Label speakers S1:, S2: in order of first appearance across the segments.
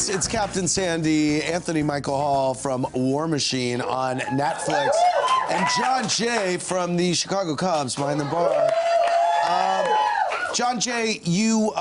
S1: folks, it's Captain Sandy, Anthony Michael Hall from War Machine on Netflix, and John Jay from the Chicago Cubs behind the bar. John Jay, you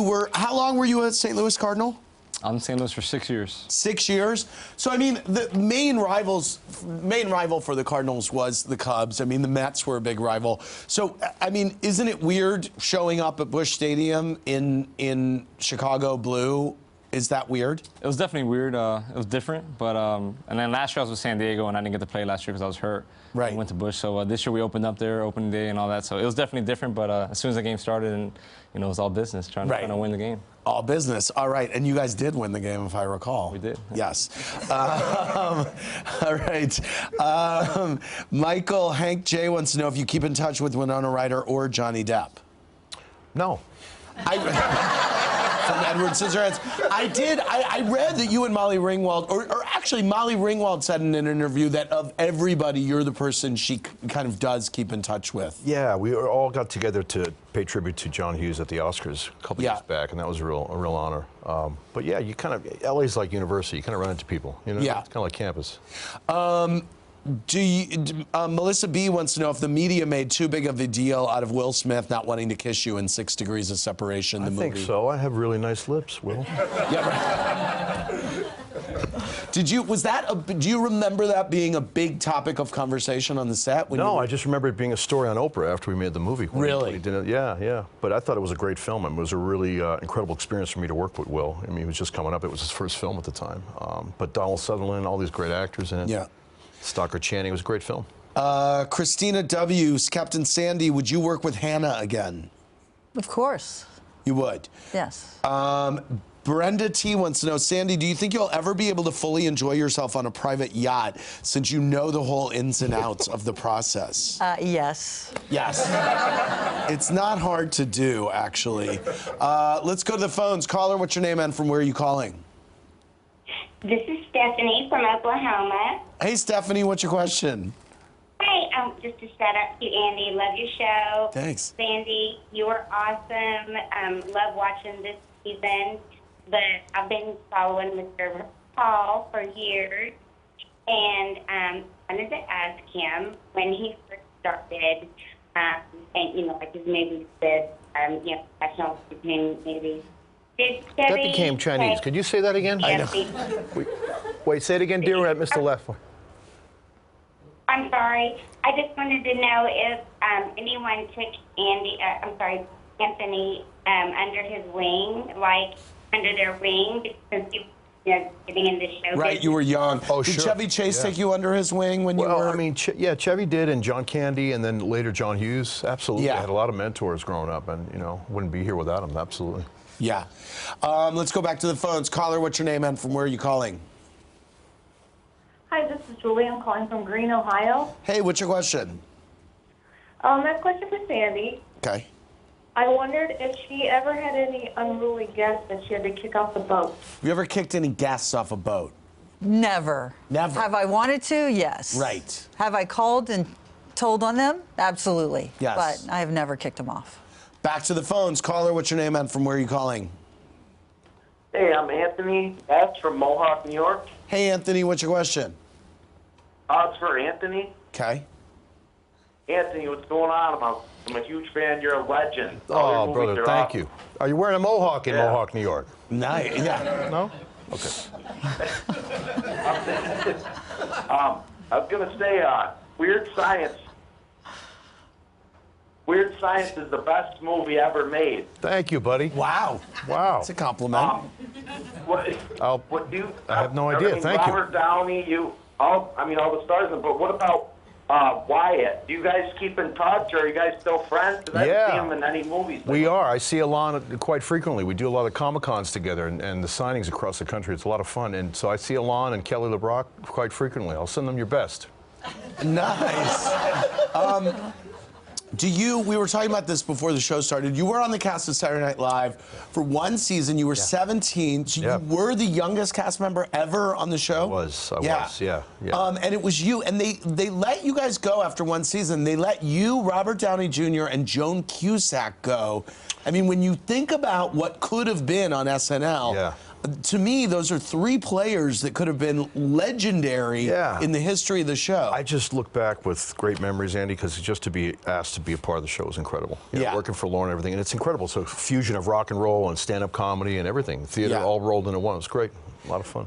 S1: were, how long were you at St. Louis Cardinal?
S2: I'm in St. Louis for 6 years.
S1: 6 years? So, I mean, the main rival for the Cardinals was the Cubs. I mean, the Mets were a big rival. So, I mean, isn't it weird showing up at Busch Stadium in Chicago blue? Is that weird?
S2: It was definitely weird. It was different, but and then last year I was with San Diego, and I didn't get to play last year because I was hurt.
S1: Right.
S2: I went to Busch, so this year we opened up there, opening day and all that. So it was definitely different, but as soon as the game started, and it was all business, trying to win the game.
S1: All business. All right, and you guys did win the game, if I recall.
S2: We did.
S1: Yes. All right. Michael, Hank J wants to know if you keep in touch with Winona Ryder or Johnny Depp.
S3: No.
S1: From Edward Scissorhands. I read that you and Molly Ringwald, or actually Molly Ringwald said in an interview that of everybody, you're the person she kind of does keep in touch with.
S3: Yeah, we all got together to pay tribute to John Hughes at the Oscars a couple years back, and that was a real honor. But yeah, you kind of, LA's like university, you kind of run into people, you know?
S1: Yeah.
S3: It's kind of like campus.
S1: Melissa B wants to know if the media made too big of a deal out of Will Smith not wanting to kiss you in 6 Degrees of Separation, the movie.
S3: I think so. I have really nice lips, Will.
S1: Yeah, right. Do you remember that being a big topic of conversation on the set?
S3: No, I just remember it being a story on Oprah after we made the movie.
S1: Really?
S3: We did it. Yeah. But I thought it was a great film. It was a really incredible experience for me to work with Will. I mean, he was just coming up. It was his first film at the time. But Donald Sutherland, all these great actors in it.
S1: Yeah.
S3: Stockard Channing, it was a great film.
S1: Christina W, Captain Sandy, would you work with Hannah again?
S4: Of course.
S1: You would?
S4: Yes.
S1: Brenda T wants to know, Sandy, do you think you'll ever be able to fully enjoy yourself on a private yacht since you know the whole ins and outs of the process?
S4: Yes.
S1: Yes. It's not hard to do, actually. Let's go to the phones. Caller, what's your name and from where are you calling?
S5: This is Stephanie from Oklahoma.
S1: Hey, Stephanie, what's your question?
S5: Hey, just a shout out to you, Andy. Love your show.
S1: Thanks.
S5: Sandy, you are awesome. Love watching this season. But I've been following Mr. Paul for years. And I wanted to ask him when he first started, and, like his movies with, professional movies.
S3: That became Chinese. Could you say that again?
S5: I know.
S3: Wait, say it again, dear. I missed the last one.
S5: I'm sorry. I just wanted to know if anyone took Anthony under his wing, like under their wing, because he was getting in the show.
S1: Right, you were young. Oh,
S3: sure.
S1: Did Chevy Chase take you under his wing when you were?
S3: Well, I mean, yeah, Chevy did, and John Candy, and then later John Hughes. Absolutely.
S1: Yeah.
S3: I had a lot of mentors growing up, and, wouldn't be here without them. Absolutely.
S1: Yeah. Let's go back to the phones. Caller, what's your name and from where are you calling?
S6: Hi, this is Julie. I'm calling from Greene, Ohio.
S1: Hey, what's your question?
S6: I have a question for Sandy.
S1: Okay.
S6: I wondered if she ever had any unruly guests that she had to kick off the boat.
S1: Have you ever kicked any guests off a boat?
S4: Never.
S1: Never.
S4: Have I wanted to? Yes.
S1: Right.
S4: Have I called and told on them? Absolutely.
S1: Yes.
S4: But I have never kicked them off.
S1: Back to the phones. Caller, what's your name and from where are you calling?
S7: Hey, I'm Anthony S. from Mohawk, New York.
S1: Hey, Anthony, what's your question?
S7: It's for Anthony.
S1: Okay.
S7: Anthony, what's going on? I'm a huge fan. You're a legend.
S3: Oh, brother, thank you. Are you wearing a mohawk in Mohawk, New York?
S1: Nice. Yeah.
S3: No? Okay.
S7: I was going to say, Weird Science. Weird Science is the best movie ever made.
S3: Thank you, buddy.
S1: Wow.
S3: Wow.
S1: That's a compliment.
S7: I
S3: have no idea. Thank you.
S7: Robert Downey, all the stars, but what about Wyatt? Do you guys keep in touch, or are you guys still friends? Because I haven't seen him in any movies.
S3: We are. I see Alon quite frequently. We do a lot of Comic-Cons together and the signings across the country. It's a lot of fun. And so I see Alon and Kelly LeBrock quite frequently. I'll send them your best.
S1: Nice. We were talking about this before the show started. You were on the cast of Saturday Night Live for one season. You were 17. So you were the youngest cast member ever on the show?
S3: I was, yeah.
S1: And it was you. And they let you guys go after one season. They let you, Robert Downey Jr., and Joan Cusack go. I mean, when you think about what could have been on SNL, To me, those are three players that could have been legendary in the history of the show.
S3: I just look back with great memories, Andy, because just to be asked to be a part of the show is incredible. You know, working for Lauren and everything, and it's incredible. So fusion of rock and roll and stand-up comedy and everything. Theater all rolled into one. It was great. A lot of fun.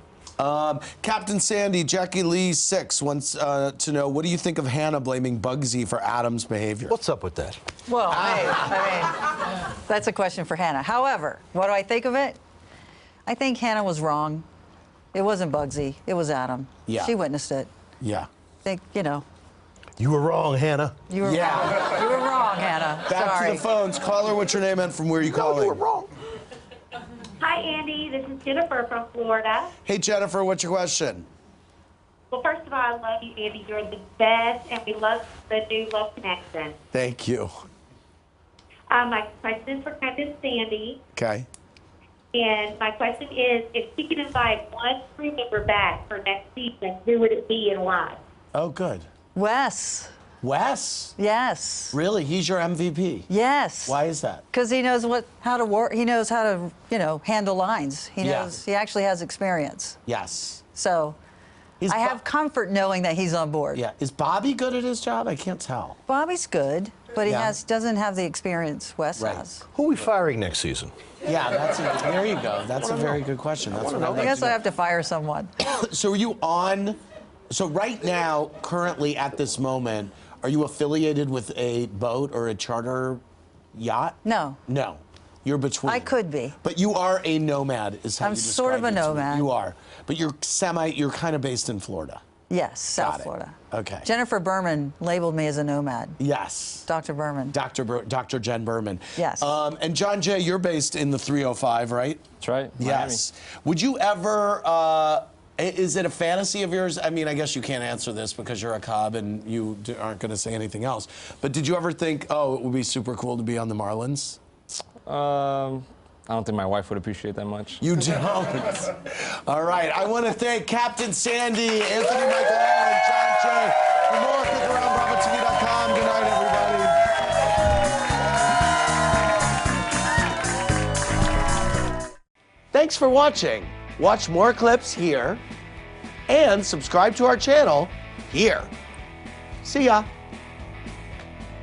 S1: Captain Sandy, Jackie Lee 6 wants to know, what do you think of Hannah blaming Bugsy for Adam's behavior?
S3: What's up with that?
S4: Well, I mean, that's a question for Hannah. However, what do I think of it? I think Hannah was wrong. It wasn't Bugsy. It was Adam.
S1: Yeah.
S4: She witnessed it.
S1: Yeah.
S4: I think, you know.
S3: You were wrong, Hannah.
S4: You were wrong. You were wrong, Hannah.
S1: Back
S4: Sorry.
S1: to the phones. Caller, what's your name and from where are you calling?
S3: You were wrong.
S5: Hi, Andy. This is Jennifer from Florida.
S1: Hey, Jennifer, what's your question?
S5: Well, first of all, I love you, Andy. You're the best, and we love the new Love Connection.
S1: Thank you.
S5: My question is for Captain Sandy.
S1: Okay.
S5: And my question is, if she could invite one crew member back for next season, who would it be and why?
S1: Oh, good.
S4: Wes.
S1: Wes?
S4: Yes.
S1: Really? He's your MVP?
S4: Yes.
S1: Why is that?
S4: Because he knows how to work. He knows how to, you know, handle lines. He knows. He actually has experience.
S1: Yes.
S4: So I have comfort knowing that he's on board.
S1: Yeah. Is Bobby good at his job? I can't tell.
S4: Bobby's good, but he doesn't have the experience Wes has.
S3: Who are we firing next season?
S1: Yeah, there you go. That's a very good question. That's what
S4: I guess I have to fire someone.
S1: So are you on? So right now, currently at this moment, are you affiliated with a boat or a charter yacht?
S4: No.
S1: No. You're between.
S4: I could be.
S1: But you are a nomad, is how
S4: I'm
S1: you describe
S4: sort of a
S1: it to me.
S4: nomad.
S1: You are. But you're kind of based in Florida.
S4: Yes,
S1: Got
S4: South
S1: it.
S4: Florida.
S1: Okay.
S4: Jennifer Berman labeled me as a nomad.
S1: Yes.
S4: Dr. Berman.
S1: Dr. Jen Berman.
S4: Yes.
S1: And John Jay, you're based in the 305, right?
S2: That's right.
S1: Yes. Would you ever, is it a fantasy of yours? I mean, I guess you can't answer this because you're a Cub and you aren't going to say anything else. But did you ever think, oh, it would be super cool to be on the Marlins?
S2: I don't think my wife would appreciate that much.
S1: You don't? All right. I want to thank Captain Sandy, Anthony Michael Allen, John Jay. For more, click around BravoTV.com. Good night, everybody. Thanks for watching. Watch more clips here and subscribe to our channel here. See ya.